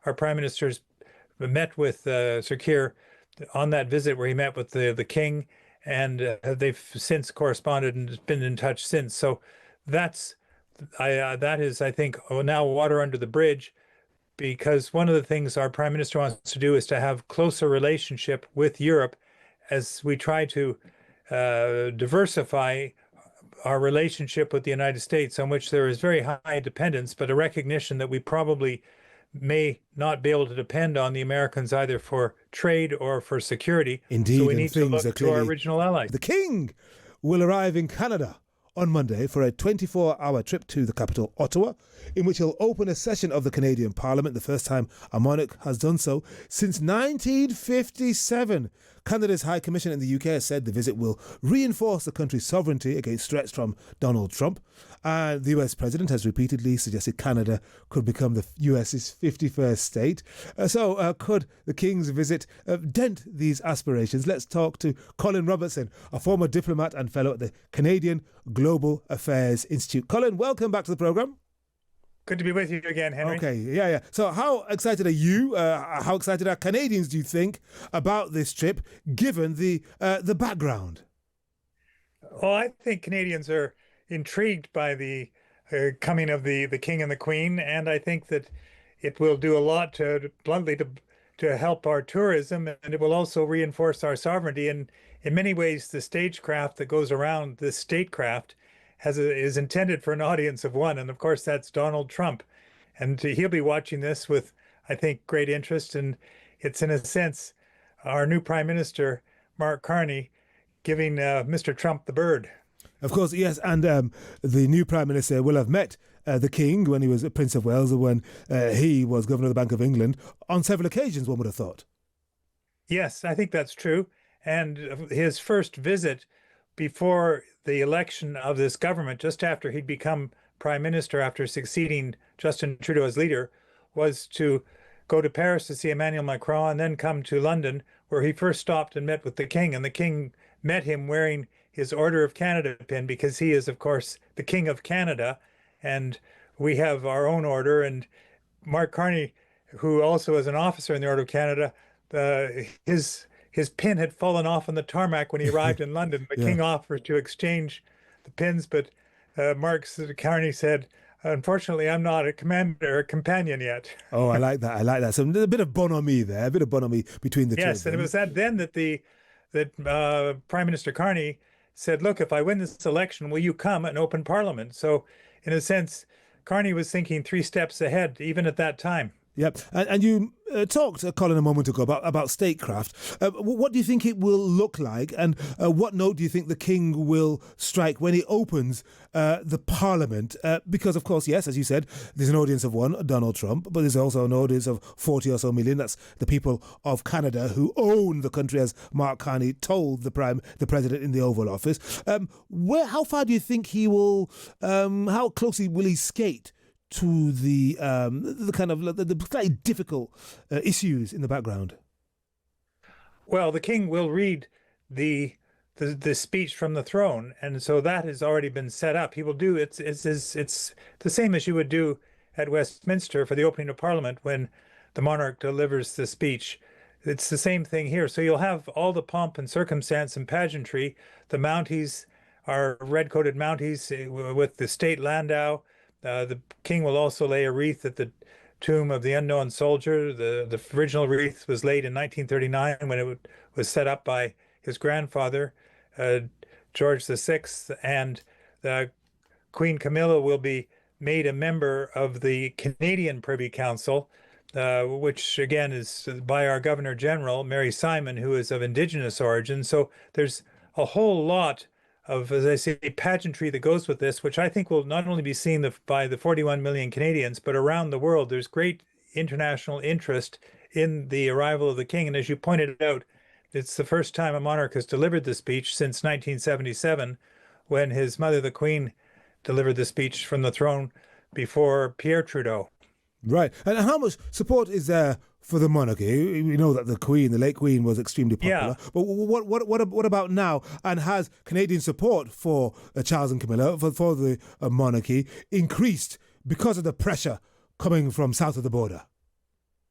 our prime ministers met with Sir Keir on that visit where he met with the king, and they've since corresponded and been in touch since. So that's that is, I think, now water under the bridge, because one of the things our prime minister wants to do is to have closer relationship with Europe as we try to diversify our relationship with the United States, on which there is very high dependence, but a recognition that we probably may not be able to depend on the Americans either for trade or for security. Indeed, so we need to look to our original allies. The King will arrive in Canada on Monday for a 24-hour trip to the capital, Ottawa, in which he'll open a session of the Canadian Parliament, the first time a monarch has done so since 1957. Canada's High Commission in the UK has said the visit will reinforce the country's sovereignty against threats from Donald Trump. And the US president has repeatedly suggested Canada could become the US's 51st state. So could the King's visit dent these aspirations? Let's talk to Colin Robertson, a former diplomat and fellow at the Canadian Global Affairs Institute. Colin, welcome back to the programme. Good to be with you again, Henry. Okay, yeah. So how excited are you? How excited are Canadians, do you think, about this trip, given the background? Well, I think Canadians are intrigued by the coming of the King and the Queen, and I think that it will do a lot to help our tourism, and it will also reinforce our sovereignty. And in many ways, the stagecraft that goes around, the statecraft, is intended for an audience of one, and of course that's Donald Trump, and he'll be watching this with, I think, great interest. And it's in a sense our new Prime Minister Mark Carney giving Mr. Trump the bird. Of course, yes, and the new Prime Minister will have met the King when he was Prince of Wales, or when he was Governor of the Bank of England, on several occasions, one would have thought. Yes, I think that's true. And his first visit before the election of this government, just after he'd become prime minister after succeeding Justin Trudeau as leader, was to go to Paris to see Emmanuel Macron and then come to London, where he first stopped and met with the King. And the King met him wearing his Order of Canada pin, because he is, of course, the King of Canada, and we have our own order. And Mark Carney, who also is an officer in the Order of Canada, his pin had fallen off on the tarmac when he arrived in London. The King offered to exchange the pins, but Mark Carney said, "Unfortunately, I'm not a commander or a companion yet." Oh, I like that. So a bit of bonhomie there, a bit of bonhomie between the two. Yes, and it was then that Prime Minister Carney said, "Look, if I win this election, will you come and open Parliament?" So, in a sense, Carney was thinking 3 steps ahead, even at that time. Yep, and you talked, Colin, a moment ago about statecraft. What do you think it will look like, and what note do you think the King will strike when he opens the Parliament? Because, of course, yes, as you said, there's an audience of one, Donald Trump, but there's also an audience of 40 or so million. That's the people of Canada who own the country, as Mark Carney told the president in the Oval Office. How far do you think he will? How closely will he skate to the kind of the slightly difficult issues in the background? Well, the King will read the speech from the throne, and so that has already been set up. He will do it's the same as you would do at Westminster for the opening of Parliament when the monarch delivers the speech. It's the same thing here. So you'll have all the pomp and circumstance and pageantry. The Mounties are red-coated Mounties with the state landau. The King will also lay a wreath at the tomb of the unknown soldier. The original wreath was laid in 1939 when it was set up by his grandfather, George VI, and Queen Camilla will be made a member of the Canadian Privy Council, which again is by our Governor General, Mary Simon, who is of Indigenous origin. So there's a whole lot of, as I say, pageantry that goes with this, which I think will not only be seen by the 41 million Canadians, but around the world. There's great international interest in the arrival of the King. And as you pointed out, it's the first time a monarch has delivered the speech since 1977, when his mother, the Queen, delivered the speech from the throne before Pierre Trudeau. Right. And how much support is there for the monarchy? We know that the late Queen, was extremely popular. Yeah. But what about now? And has Canadian support for Charles and Camilla, for the monarchy, increased because of the pressure coming from south of the border?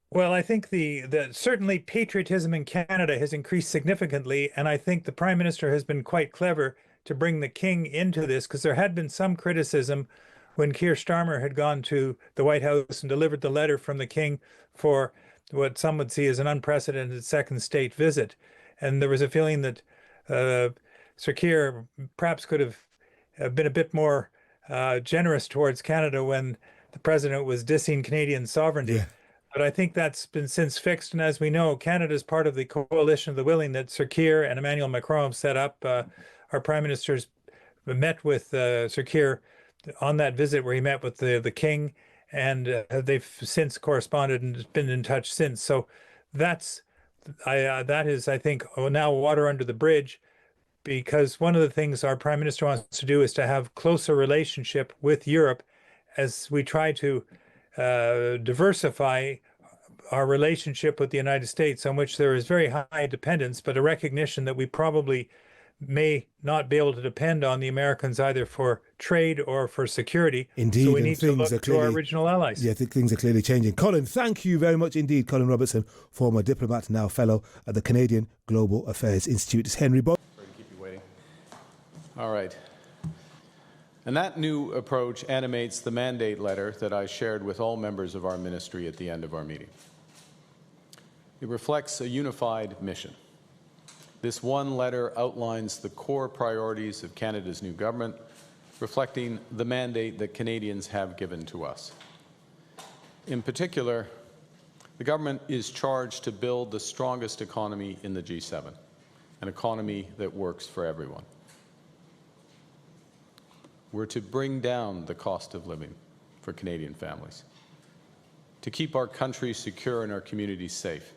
Well, I think the certainly patriotism in Canada has increased significantly, and I think the Prime Minister has been quite clever to bring the King into this because there had been some criticism when Keir Starmer had gone to the White House and delivered the letter from the King for what some would see as an unprecedented second state visit. And there was a feeling that uh, Sir Keir perhaps could have been a bit more generous towards Canada when the president was dissing Canadian sovereignty. Yeah, But I think that's been since fixed. And as we know, Canada is part of the coalition of the willing that Sir Keir and Emmanuel Macron have set up. Our prime ministers met with Sir Keir on that visit where he met with the king, and they've since corresponded and been in touch since. So that's that is, I think, now water under the bridge because one of the things our prime minister wants to do is to have closer relationship with Europe as we try to diversify our relationship with the United States, on which there is very high dependence, but a recognition that we probably may not be able to depend on the Americans either for trade or for security. So indeed, we and need to things are look to our clearly, original allies. yeah, things are clearly changing. Colin, thank you very much indeed. Colin Robertson, former diplomat, now fellow at the Canadian Global Affairs Institute. It's Henry Boyd. Sorry to keep you waiting. All right. And that new approach animates the mandate letter that I shared with all members of our ministry at the end of our meeting. It reflects a unified mission. This one letter outlines the core priorities of Canada's new government, reflecting the mandate that Canadians have given to us. In particular, the government is charged to build the strongest economy in the G7, an economy that works for everyone. We're to bring down the cost of living for Canadian families, to keep our country secure and our communities safe,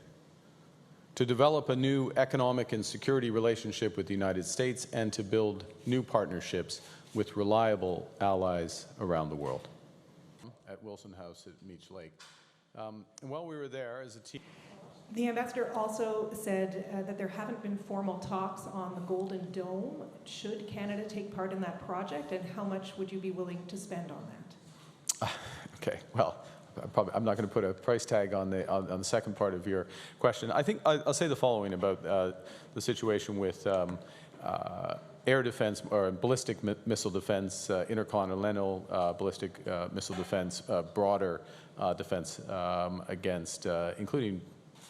to develop a new economic and security relationship with the United States, and to build new partnerships with reliable allies around the world. At Wilson House at Meech Lake. And while we were there as a team... The ambassador also said that there haven't been formal talks on the Golden Dome. Should Canada take part in that project, and how much would you be willing to spend on that? Okay, well, I'm not going to put a price tag on the second part of your question. I think I'll say the following about the situation with air defense or ballistic missile defense, intercontinental ballistic missile defense, broader defense against, including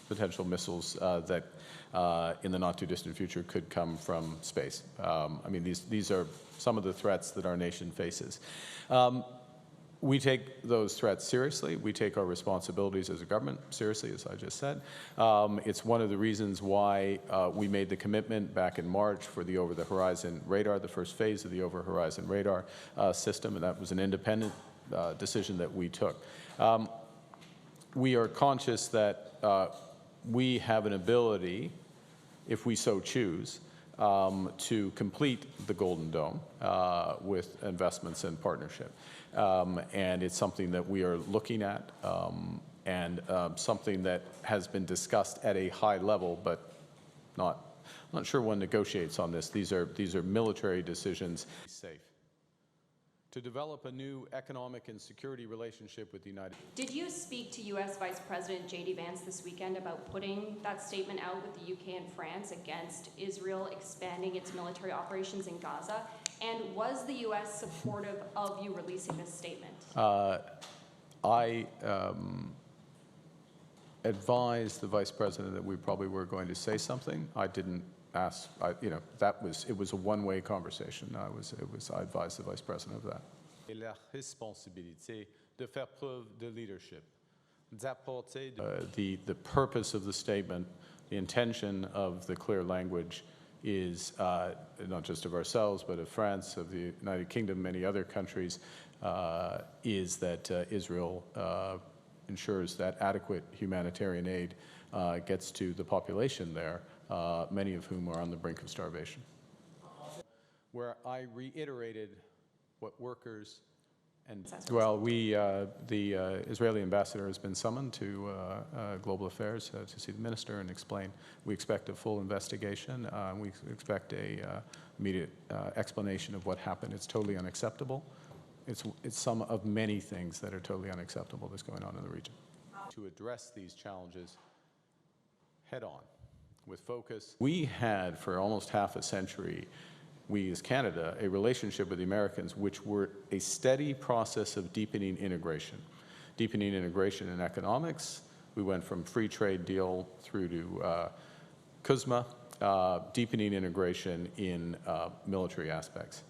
potential missiles that in the not too distant future could come from space. I mean, these are some of the threats that our nation faces. We take those threats seriously. We take our responsibilities as a government seriously, as I just said. It's one of the reasons why we made the commitment back in March for the over-the-horizon radar, the first phase of the over-horizon radar system, and that was an independent decision that we took. We are conscious that we have an ability, if we so choose, to complete the Golden Dome with investments and partnership. And it's something that we are looking at and something that has been discussed at a high level, but not sure one negotiates on this. These are military decisions. Safe. To develop a new economic and security relationship with the United States. Did you speak to U.S. Vice President J.D. Vance this weekend about putting that statement out with the UK and France against Israel expanding its military operations in Gaza? And was the U.S. supportive of you releasing this statement? I advised the Vice President that we probably were going to say something. I didn't ask, it was a one-way conversation. I advised the Vice President of that. La responsabilité de faire preuve de leadership, d'apporter the purpose of the statement, the intention of the clear language is not just of ourselves, but of France, of the United Kingdom, many other countries, is that Israel ensures that adequate humanitarian aid gets to the population there, many of whom are on the brink of starvation. Where I reiterated what workers and, well, the Israeli ambassador has been summoned to Global Affairs to see the minister and explain. We expect a full investigation. We expect a immediate explanation of what happened. It's totally unacceptable. It's some of many things that are totally unacceptable that's going on in the region. to address these challenges head on with focus. We had for almost half a century, we as Canada, a relationship with the Americans which were a steady process of deepening integration. Deepening integration in economics. We went from free trade deal through to CUSMA, deepening integration in military aspects.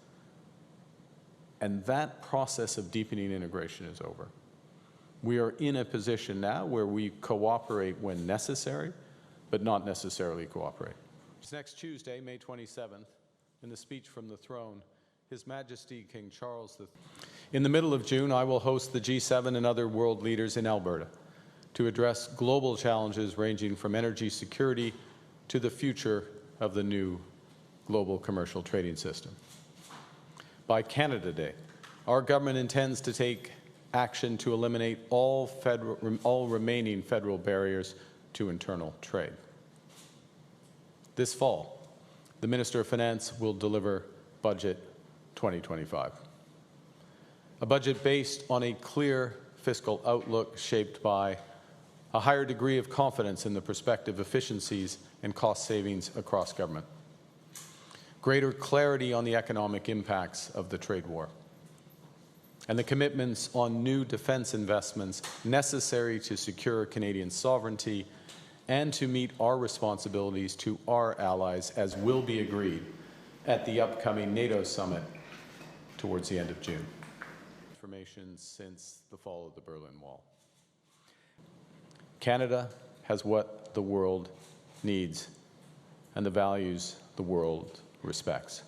And that process of deepening integration is over. We are in a position now where we cooperate when necessary, but not necessarily cooperate. Next Tuesday, May 27th, in the speech from the throne, His Majesty King Charles III. In the middle of June, I will host the G7 and other world leaders in Alberta to address global challenges ranging from energy security to the future of the new global commercial trading system. By Canada Day, our government intends to take action to eliminate all remaining federal barriers to internal trade. This fall, the Minister of Finance will deliver Budget 2025, a budget based on a clear fiscal outlook shaped by a higher degree of confidence in the prospective efficiencies and cost savings across government, greater clarity on the economic impacts of the trade war, and the commitments on new defence investments necessary to secure Canadian sovereignty and to meet our responsibilities to our allies, as will be agreed at the upcoming NATO summit towards the end of June. Transformation since the fall of the Berlin Wall. Canada has what the world needs and the values the world respects.